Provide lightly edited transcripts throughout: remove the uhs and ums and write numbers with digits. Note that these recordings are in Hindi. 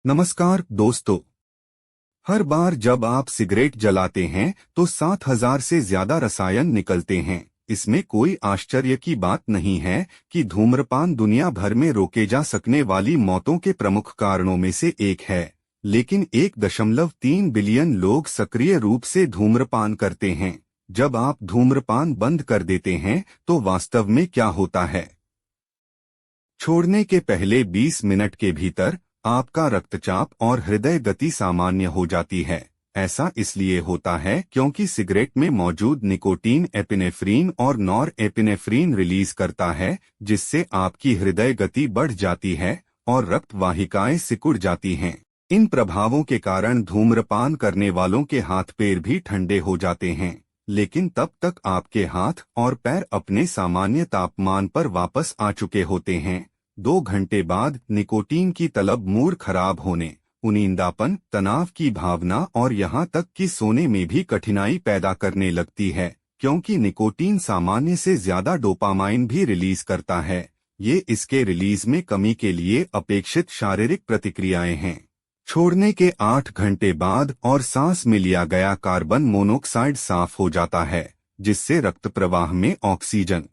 नमस्कार दोस्तों। हर बार जब आप सिगरेट जलाते हैं तो 7,000 से ज्यादा रसायन निकलते हैं। इसमें कोई आश्चर्य की बात नहीं है कि धूम्रपान दुनिया भर में रोके जा सकने वाली मौतों के प्रमुख कारणों में से एक है। लेकिन 1.3 बिलियन लोग सक्रिय रूप से धूम्रपान करते हैं। जब आप धूम्रपान बंद कर देते हैं तो वास्तव में क्या होता है? छोड़ने के पहले 20 मिनट के भीतर आपका रक्तचाप और हृदय गति सामान्य हो जाती है। ऐसा इसलिए होता है क्योंकि सिगरेट में मौजूद निकोटीन एपिनेफ्रीन और नॉर एपिनेफ्रीन रिलीज करता है, जिससे आपकी हृदय गति बढ़ जाती है और रक्त वाहिकाएं सिकुड़ जाती हैं। इन प्रभावों के कारण धूम्रपान करने वालों के हाथ पैर भी ठंडे हो जाते हैं, लेकिन तब तक आपके हाथ और पैर अपने सामान्य तापमान पर वापस आ चुके होते हैं। 2 घंटे बाद निकोटीन की तलब, मूड खराब होने, उनींदापन, तनाव की भावना और यहाँ तक कि सोने में भी कठिनाई पैदा करने लगती है, क्योंकि निकोटीन सामान्य से ज्यादा डोपामाइन भी रिलीज करता है। ये इसके रिलीज में कमी के लिए अपेक्षित शारीरिक प्रतिक्रियाएं हैं। छोड़ने के 8 घंटे बाद और सांस में लिया गया कार्बन मोनोऑक्साइड साफ हो जाता है, जिससे रक्त प्रवाह में ऑक्सीजन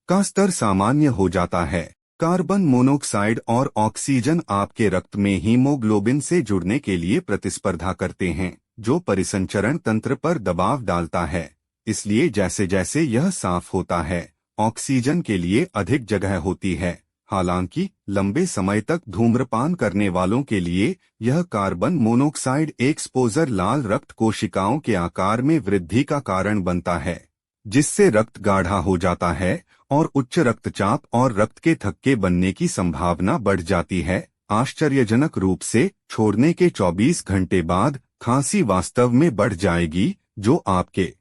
का स्तर सामान्य हो जाता है। कार्बन मोनोऑक्साइड और ऑक्सीजन आपके रक्त में हीमोग्लोबिन से जुड़ने के लिए प्रतिस्पर्धा करते हैं, जो परिसंचरण तंत्र पर दबाव डालता है। इसलिए जैसे जैसे यह साफ होता है, ऑक्सीजन के लिए अधिक जगह होती है। हालांकि लंबे समय तक धूम्रपान करने वालों के लिए यह कार्बन मोनोऑक्साइड एक्सपोजर लाल रक्त कोशिकाओं के आकार में वृद्धि का कारण बनता है, जिससे रक्त गाढ़ा हो जाता है और उच्च रक्तचाप और रक्त के थक्के बनने की संभावना बढ़ जाती है। आश्चर्यजनक रूप से छोड़ने के 24 घंटे बाद खांसी वास्तव में बढ़ जाएगी, जो आपके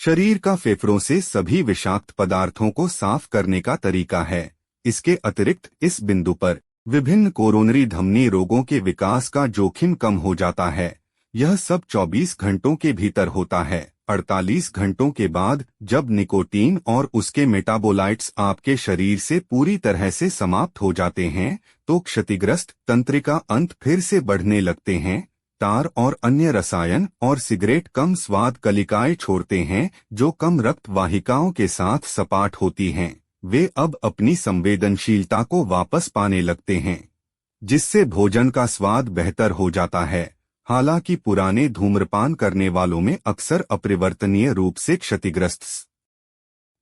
शरीर का फेफड़ों से सभी विषाक्त पदार्थों को साफ करने का तरीका है। इसके अतिरिक्त इस बिंदु पर विभिन्न कोरोनरी धमनी रोगों के विकास का जोखिम कम हो जाता है। यह सब 24 घंटों के भीतर होता है। 48 घंटों के बाद जब निकोटीन और उसके मेटाबोलाइट्स आपके शरीर से पूरी तरह से समाप्त हो जाते हैं, तो क्षतिग्रस्त तंत्रिका अंत फिर से बढ़ने लगते हैं। तार और अन्य रसायन और सिगरेट कम स्वाद कलिकाएं छोड़ते हैं, जो कम रक्त वाहिकाओं के साथ सपाट होती हैं। वे अब अपनी संवेदनशीलता को वापस पाने लगते हैं, जिससे भोजन का स्वाद बेहतर हो जाता है। हालांकि पुराने धूम्रपान करने वालों में अक्सर अपरिवर्तनीय रूप से क्षतिग्रस्त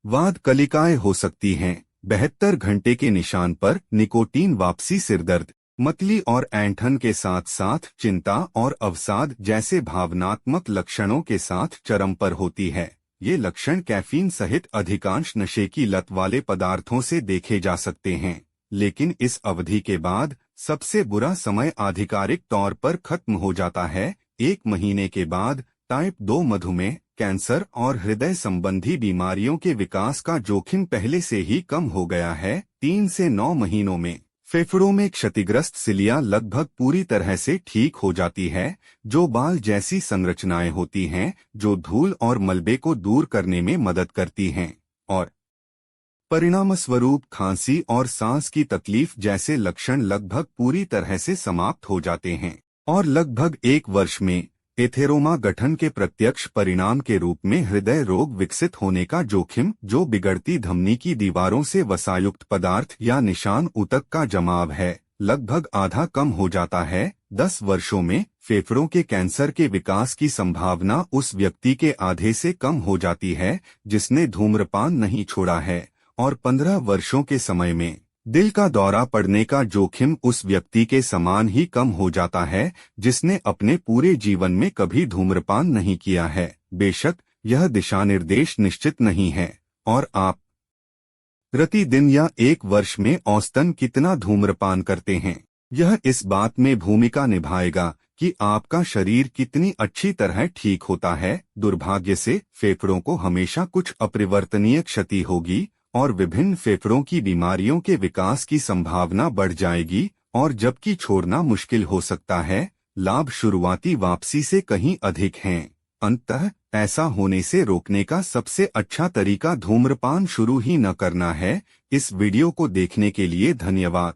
वाद कलिकाएं हो सकती हैं। 72 घंटे के निशान पर निकोटीन वापसी सिरदर्द, मतली और ऐंठन के साथ साथ चिंता और अवसाद जैसे भावनात्मक लक्षणों के साथ चरम पर होती है। ये लक्षण कैफीन सहित अधिकांश नशे की लत वाले पदार्थों से देखे जा सकते हैं, लेकिन इस अवधि के बाद सबसे बुरा समय आधिकारिक तौर पर खत्म हो जाता है। 1 महीने के बाद टाइप 2 मधुमेह, कैंसर और हृदय संबंधी बीमारियों के विकास का जोखिम पहले से ही कम हो गया है। 3 से 9 महीनों में फेफड़ों में क्षतिग्रस्त सिलिया लगभग पूरी तरह से ठीक हो जाती है, जो बाल जैसी संरचनाएं होती हैं जो धूल और मलबे को दूर करने में मदद करती हैं, और परिणामस्वरूप खांसी और सांस की तकलीफ जैसे लक्षण लगभग पूरी तरह से समाप्त हो जाते हैं। और लगभग 1 वर्ष में एथेरोमा गठन के प्रत्यक्ष परिणाम के रूप में हृदय रोग विकसित होने का जोखिम, जो बिगड़ती धमनी की दीवारों से वसायुक्त पदार्थ या निशान ऊतक का जमाव है, लगभग आधा कम हो जाता है। 10 वर्षों में फेफड़ों के कैंसर के विकास की संभावना उस व्यक्ति के आधे से कम हो जाती है जिसने धूम्रपान नहीं छोड़ा है, और 15 वर्षों के समय में दिल का दौरा पड़ने का जोखिम उस व्यक्ति के समान ही कम हो जाता है जिसने अपने पूरे जीवन में कभी धूम्रपान नहीं किया है। बेशक यह दिशानिर्देश निश्चित नहीं है, और आप प्रतिदिन या 1 वर्ष में औसतन कितना धूम्रपान करते हैं, यह इस बात में भूमिका निभाएगा कि आपका शरीर कितनी अच्छी तरह ठीक होता है। दुर्भाग्य से फेफड़ों को हमेशा कुछ अपरिवर्तनीय क्षति होगी और विभिन्न फेफड़ों की बीमारियों के विकास की संभावना बढ़ जाएगी, और जबकि छोड़ना मुश्किल हो सकता है, लाभ शुरुआती वापसी से कहीं अधिक हैं। अंततः ऐसा होने से रोकने का सबसे अच्छा तरीका धूम्रपान शुरू ही न करना है। इस वीडियो को देखने के लिए धन्यवाद।